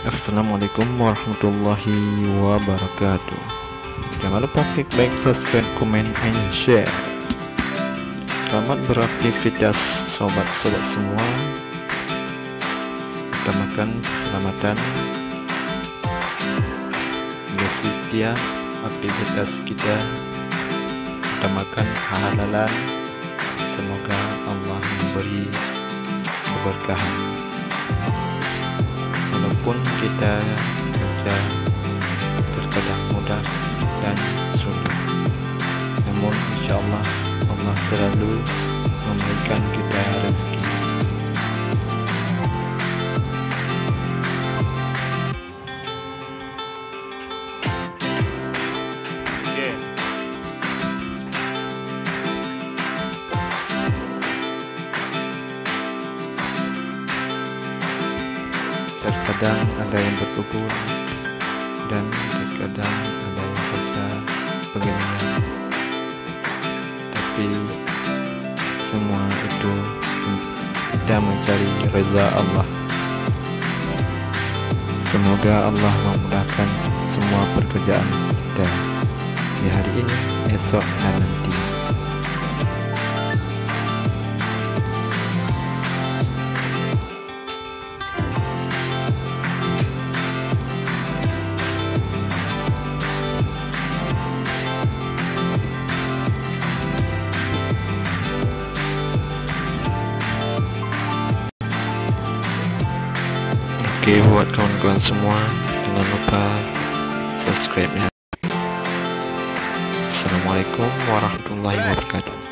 Assalamualaikum warahmatullahi wabarakatuh. Jangan lupa klik like, subscribe, komen, and share. Selamat beraktivitas sobat-sobat semua. Utamakan keselamatan di setiap aktivitas kita. Utamakan kehalalan. Semoga Allah memberi keberkahan. Walaupun kita kerja terkadang mudah dan sulit, namun InsyaAllah Allah selalu memberikan kita rezeki. Terkadang ada yang berkebun dan terkadang ada yang kerja beginian, tapi semua itu kita mencari reza Allah. Semoga Allah memudahkan semua pekerjaan kita di hari ini, esok, dan nanti. Oke, buat kawan-kawan semua, jangan lupa subscribe ya. Assalamualaikum warahmatullahi wabarakatuh.